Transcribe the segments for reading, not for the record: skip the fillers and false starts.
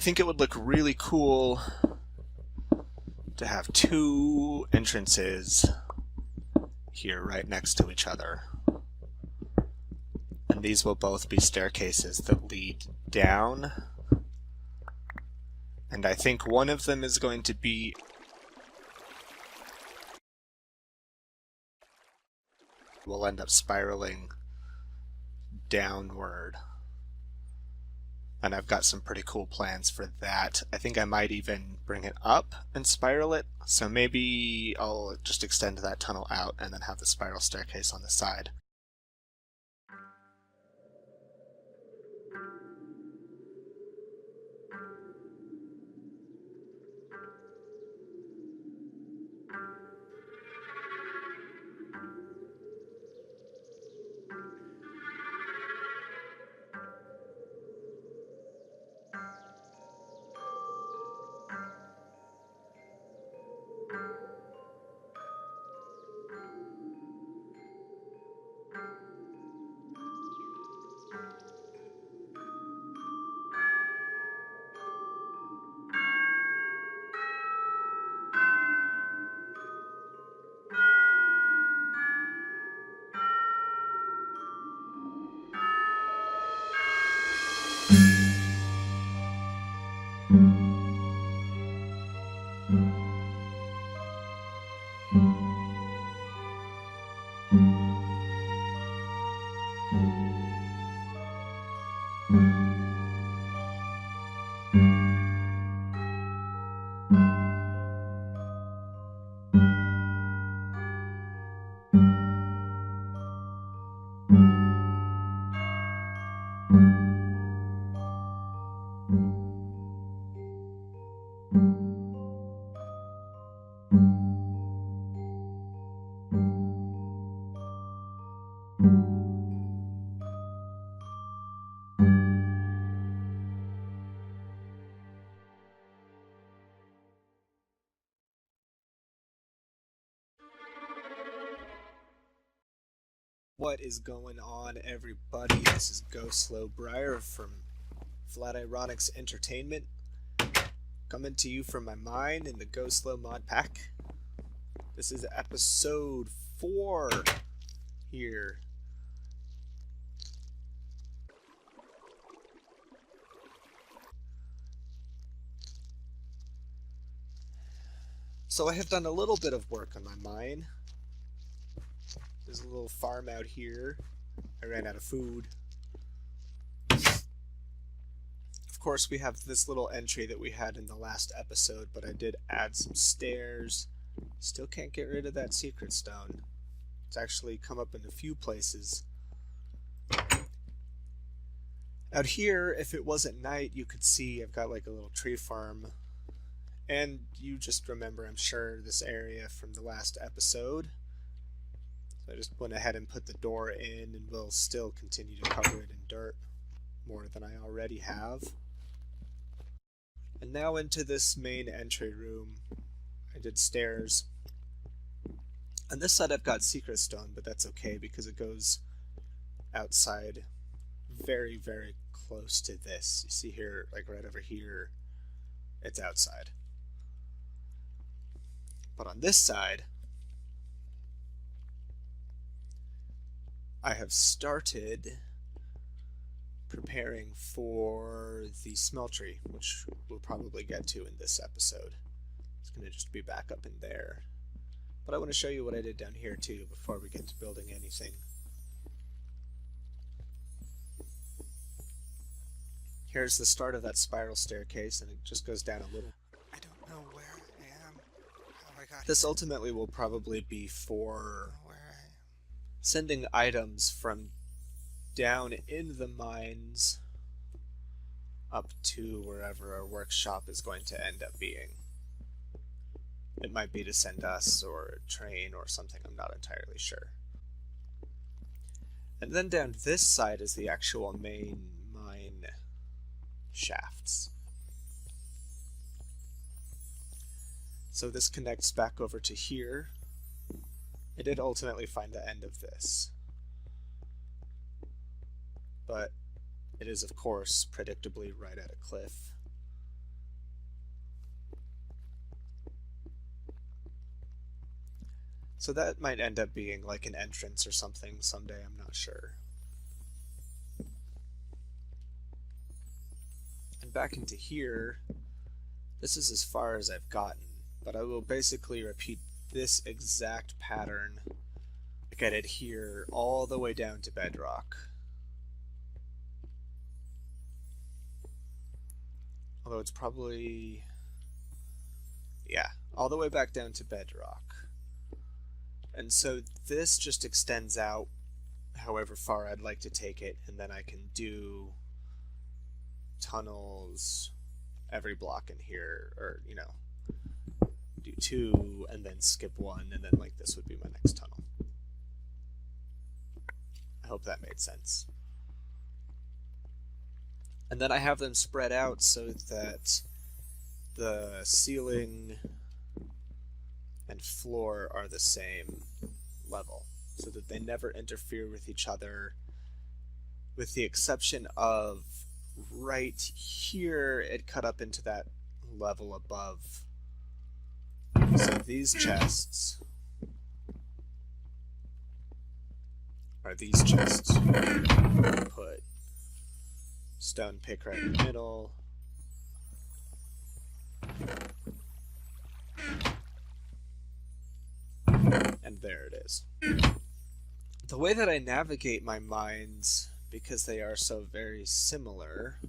think it would look really cool to have two entrances here right next to each other. And these will both be staircases that lead down. And I think one of them is going to be will end up spiraling downward. And I've got some pretty cool plans for that. I think I might even bring it up and spiral it. So maybe I'll just extend that tunnel out and then have the spiral staircase on the side. What is going on, everybody? This is Gocleau from Flatironix Entertainment, coming to you from my mind in the Gocleau Modpack. This is episode 4 here. So I have done a little bit of work on my mine. There's a little farm out here. I ran out of food. Of course, we have this little entry that we had in the last episode, but I did add some stairs. Still can't get rid of that secret stone. It's actually come up in a few places. Out here, if it was at night, you could see I've got like a little tree farm. And you just remember, I'm sure, this area from the last episode. So I just went ahead and put the door in, and will still continue to cover it in dirt more than I already have. And now into this main entry room. I did stairs. On this side I've got secret stone, but that's okay because it goes outside very, very close to this. You see here, like right over here, it's outside. But on this side, I have started preparing for the smeltery, which we'll probably get to in this episode. It's going to just be back up in there. But I want to show you what I did down here too before we get to building anything. Here's the start of that spiral staircase, and it just goes down a little. I don't know where I am, how I got This here. ultimately will probably be for Where I am. sending items from down in the mines up to wherever our workshop is going to end up being. It might be to send us or a train or something, I'm not entirely sure. And then down this side is the actual main mine shafts. So this connects back over to here. I did ultimately find the end of this, but it is of course predictably right at a cliff. So that might end up being like an entrance or something someday, I'm not sure. And back into here, this is as far as I've gotten, but I will basically repeat this exact pattern like I did here all the way down to bedrock. Although it's probably, yeah, all the way back down to bedrock. And so this just extends out however far I'd like to take it, and then I can do tunnels every block in here, or, you know, do 2 and then skip 1, and then like this would be my next tunnel. I hope that made sense. And then I have them spread out so that the ceiling and floor are the same level, so that they never interfere with each other, with the exception of right here it cut up into that level above. So these chests are these chests. Put stone pick right in the middle. And there it is. The way that I navigate my mines, because they are so very similar,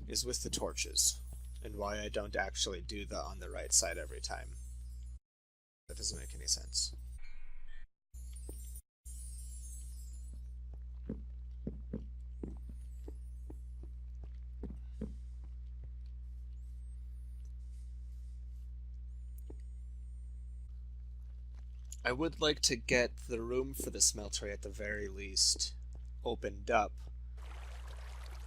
is with the torches, and why I don't actually do the on the right side every time. That doesn't make any sense. I would like to get the room for the smeltery at the very least opened up,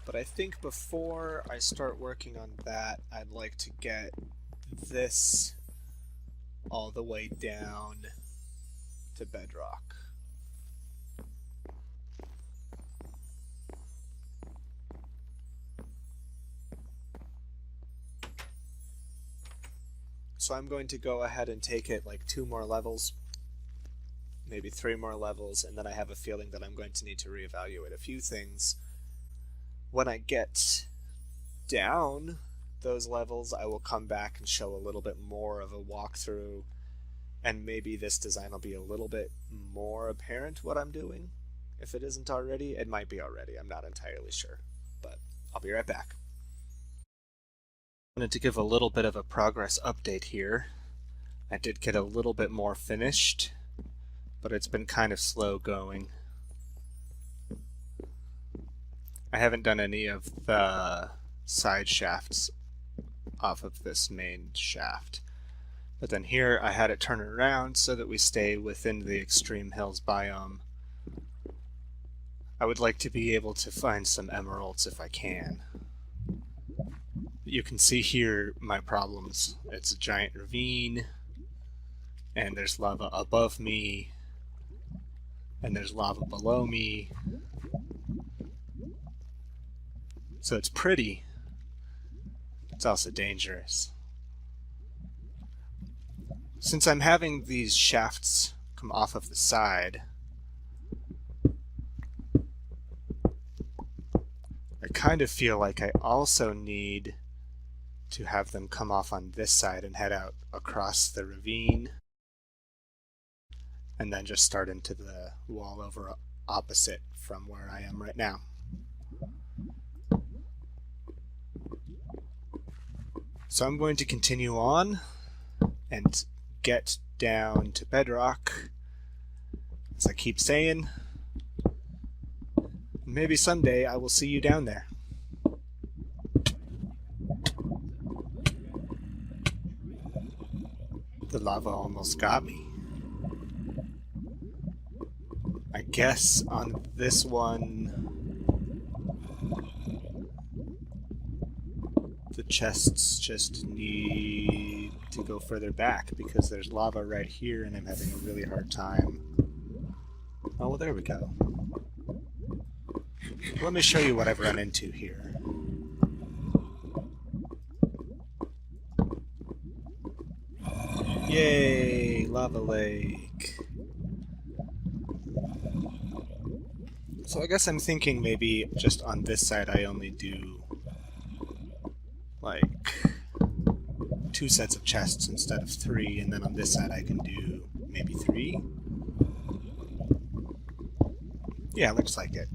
but I think before I start working on that, I'd like to get this all the way down to bedrock. So I'm going to go ahead and take it like 2 more levels, maybe 3 more levels, and then I have a feeling that I'm going to need to reevaluate a few things. When I get down those levels, I will come back and show a little bit more of a walkthrough, and maybe this design will be a little bit more apparent what I'm doing. If it isn't already, it might be already, I'm not entirely sure, but I'll be right back. I wanted to give a little bit of a progress update here. I did get a little bit more finished, but it's been kind of slow going. I haven't done any of the side shafts off of this main shaft. But then here I had it turn around so that we stay within the extreme hills biome. I would like to be able to find some emeralds if I can. You can see here my problems. It's a giant ravine, and there's lava above me, and there's lava below me. So it's pretty. It's also dangerous. Since I'm having these shafts come off of the side, I kind of feel like I also need to have them come off on this side and head out across the ravine, and then just start into the wall over opposite from where I am right now. So I'm going to continue on and get down to bedrock, as I keep saying. Maybe someday I will see you down there. The lava almost got me. I guess on this one, the chests just need to go further back because there's lava right here and I'm having a really hard time. Oh, well, there we go. Let me show you what I've run into here. Yay! Lava lake. So I guess I'm thinking maybe just on this side I only do like 2 sets of chests instead of 3, and then on this side I can do maybe 3? Yeah, looks like it.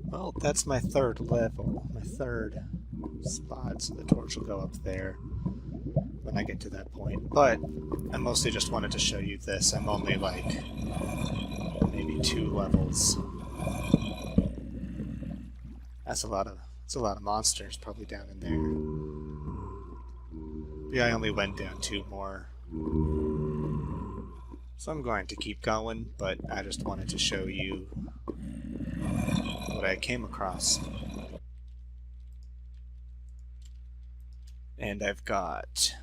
Well, that's my 3rd level, my 3rd spot, so the torch will go up there when I get to that point. But I mostly just wanted to show you this. I'm only like maybe 2 levels. That's a lot of monsters probably down in there. Yeah, I only went down 2 more. So I'm going to keep going, but I just wanted to show you what I came across. And I've got...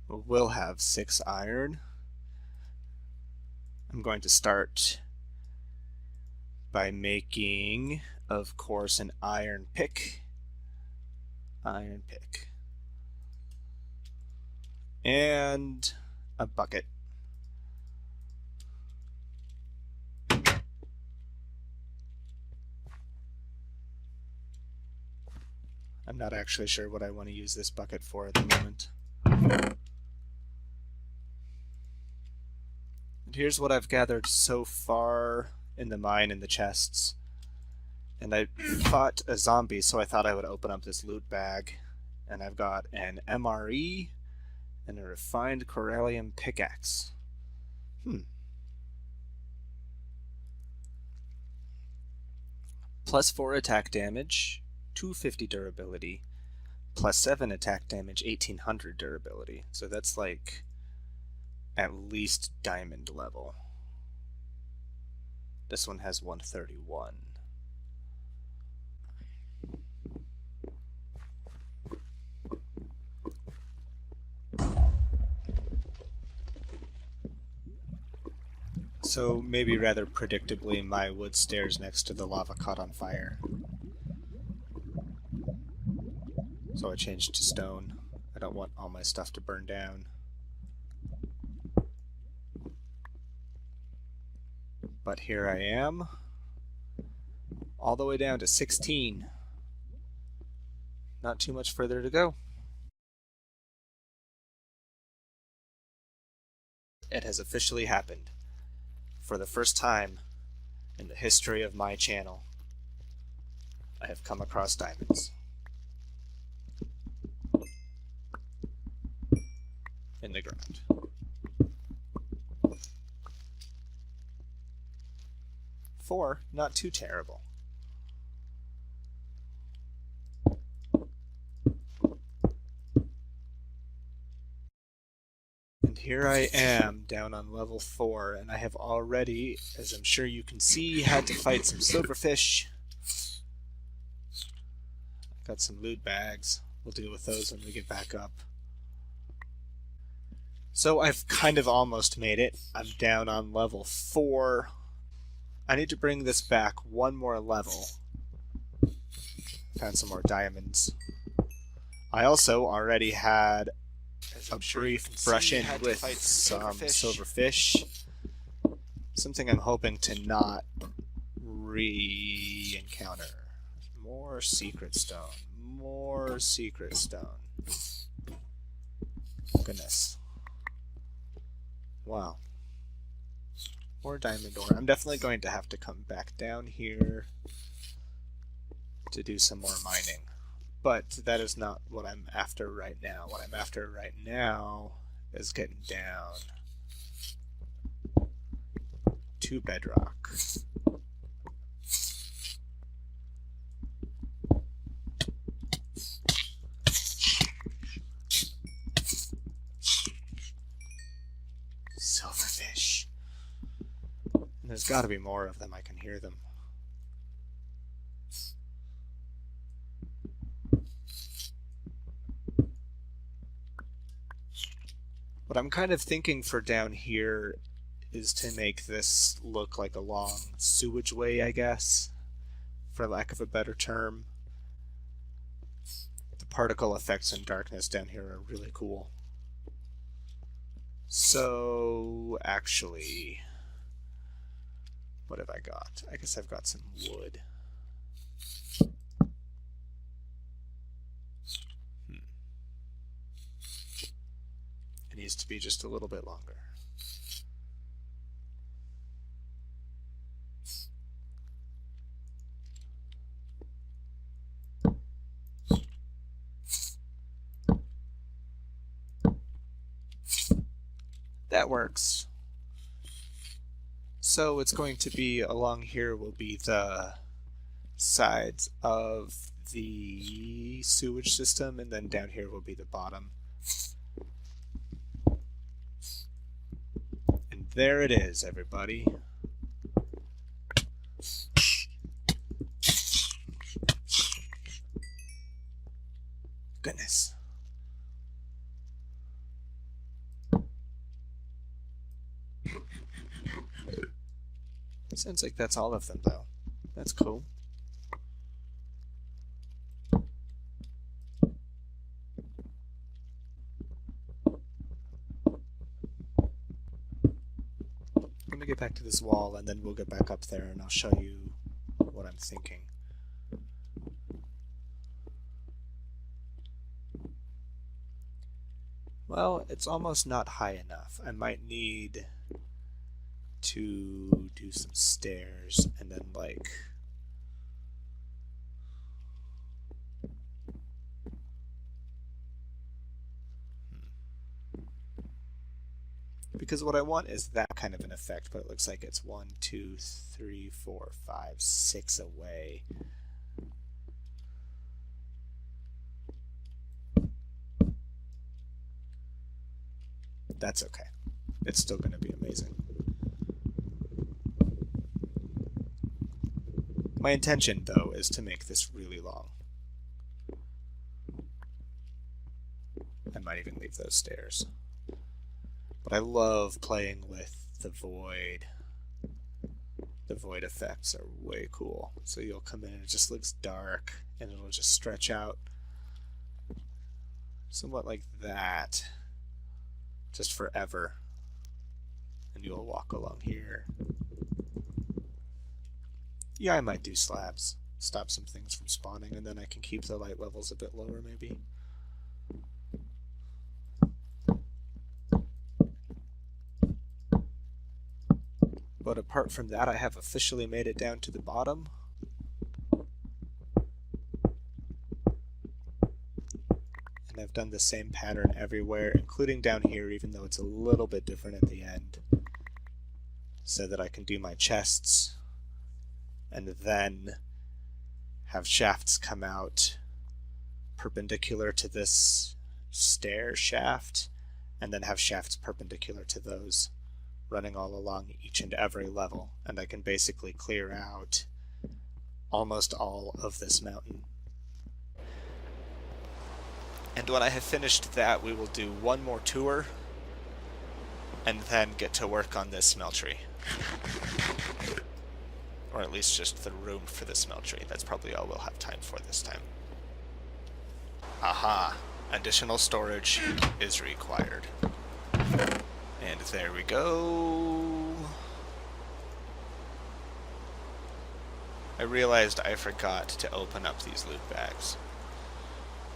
We'll have 6 iron. I'm going to start by making, of course, an iron pick. Iron pick. And a bucket. I'm not actually sure what I want to use this bucket for at the moment. And here's what I've gathered so far in the mine and the chests. And I fought a zombie, so I thought I would open up this loot bag. And I've got an MRE and a refined corallium pickaxe. Plus 4 attack damage, 250 durability, plus 7 attack damage, 1800 durability. So that's like at least diamond level. This one has 131. So maybe rather predictably, my wood stairs next to the lava caught on fire. So I changed to stone. I don't want all my stuff to burn down. But here I am, all the way down to 16. Not too much further to go. It has officially happened. For the first time in the history of my channel, I have come across diamonds. In the ground. Four, not too terrible. And here I am, down on level 4, and I have already, as I'm sure you can see, had to fight some silverfish. Got some loot bags. We'll deal with those when we get back up. So I've kind of almost made it. I'm down on level 4. I need to bring this back one more level. Found some more diamonds. I also already had a brief brush-in with some silverfish. Something I'm hoping to not re-encounter. More secret stone. More secret stone. Goodness. Wow. More diamond ore. I'm definitely going to have to come back down here to do some more mining. But that is not what I'm after right now. What I'm after right now is getting down to bedrock. Silverfish. And there's got to be more of them. I can hear them. What I'm kind of thinking for down here is to make this look like a long sewage way, I guess, for lack of a better term. The particle effects and darkness down here are really cool. So, actually, what have I got? I guess I've got some wood. It needs to be just a little bit longer. That works. So it's going to be along here will be the sides of the sewage system, and then down here will be the bottom. And there it is, everybody. Goodness. Sounds like that's all of them, though. That's cool. Let me get back to this wall, and then we'll get back up there, and I'll show you what I'm thinking. Well, it's almost not high enough. I might need to do some stairs and then like because what I want is that kind of an effect, but it looks like it's 1, 2, 3, 4, 5, 6 away. That's okay. It's still going to be amazing. My intention, though, is to make this really long. I might even leave those stairs. But I love playing with the void. The void effects are way cool. So you'll come in and it just looks dark, and it'll just stretch out somewhat like that, just forever. And you'll walk along here. Yeah, I might do slabs. Stop some things from spawning, and then I can keep the light levels a bit lower, maybe. But apart from that, I have officially made it down to the bottom. And I've done the same pattern everywhere, including down here, even though it's a little bit different at the end. So that I can do my chests and then have shafts come out perpendicular to this stair shaft, and then have shafts perpendicular to those running all along each and every level, and I can basically clear out almost all of this mountain. And when I have finished that, we will do one more tour and then get to work on this smeltery. Or at least just the room for the smeltery. That's probably all we'll have time for this time. Aha! Additional storage is required. And there we go. I realized I forgot to open up these loot bags.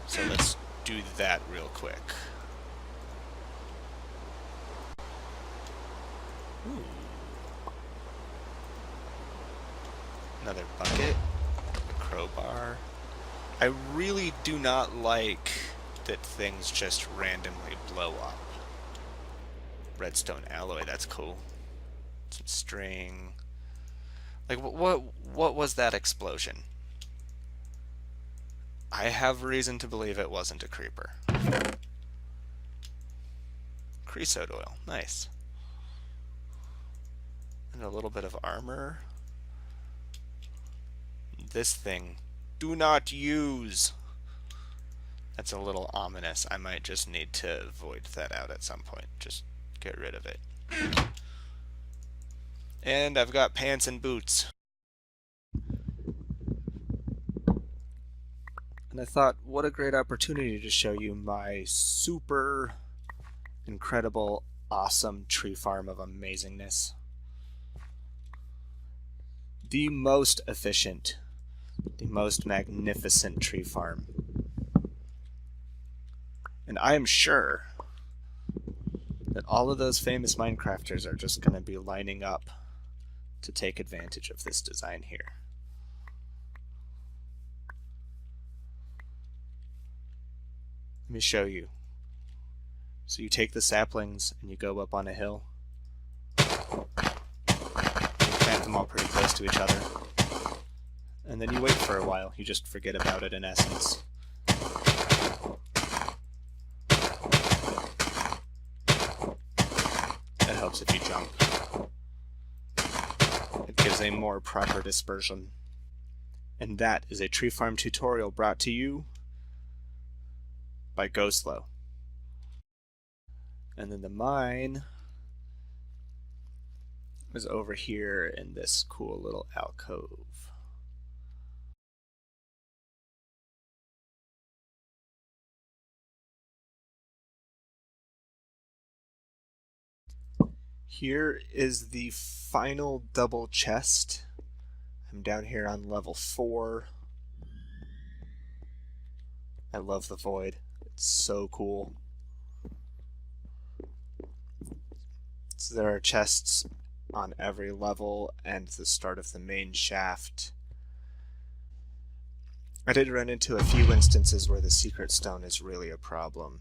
So let's do that real quick. Ooh. Another bucket, a crowbar. I really do not like that things just randomly blow up. Redstone alloy, that's cool. Some string. Like, what was that explosion? I have reason to believe it wasn't a creeper. Creosote oil, nice. And a little bit of armor. This thing, do not use. That's a little ominous. I might just need to void that out at some point. Just get rid of it. And I've got pants and boots. And I thought, what a great opportunity to show you my super incredible, awesome tree farm of amazingness. The most efficient, the most magnificent tree farm. And I am sure that all of those famous Minecrafters are just going to be lining up to take advantage of this design here. Let me show you. So you take the saplings and you go up on a hill. You plant them all pretty close to each other. And then you wait for a while. You just forget about it in essence. That helps if you jump. It gives a more proper dispersion. And that is a tree farm tutorial brought to you by Gocleau. And then the mine is over here in this cool little alcove. Here is the final double chest. I'm down here on level 4. I love the void. It's so cool. So there are chests on every level and the start of the main shaft. I did run into a few instances where the secret stone is really a problem.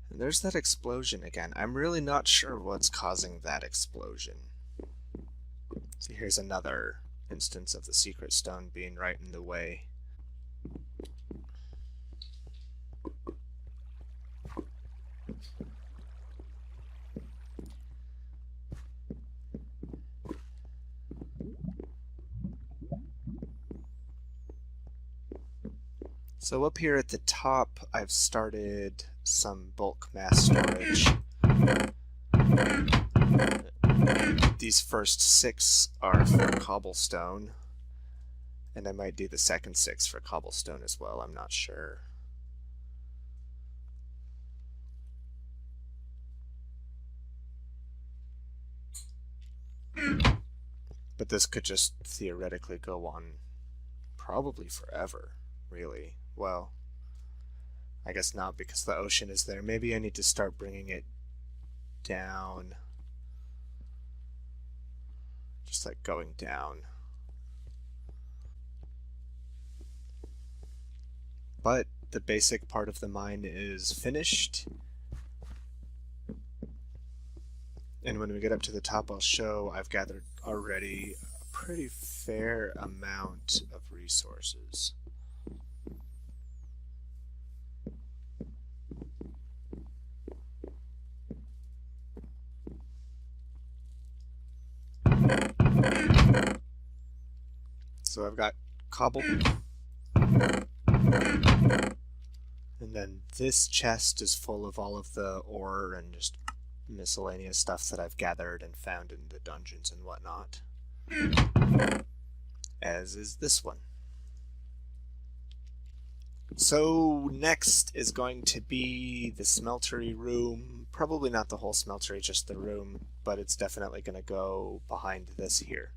And there's that explosion again. I'm really not sure what's causing that explosion. So here's another instance of the secret stone being right in the way. So up here at the top, I've started some bulk mass storage. These first 6 are for cobblestone, and I might do the second 6 for cobblestone as well, I'm not sure. But this could just theoretically go on probably forever, really. Well, I guess not because the ocean is there. Maybe I need to start bringing it down. Just like going down. But the basic part of the mine is finished. And when we get up to the top, I'll show I've gathered already a pretty fair amount of resources. So I've got cobble. And then this chest is full of all of the ore and just miscellaneous stuff that I've gathered and found in the dungeons and whatnot. As is this one. So next is going to be the smeltery room. Probably not the whole smeltery, just the room, but it's definitely going to go behind this here.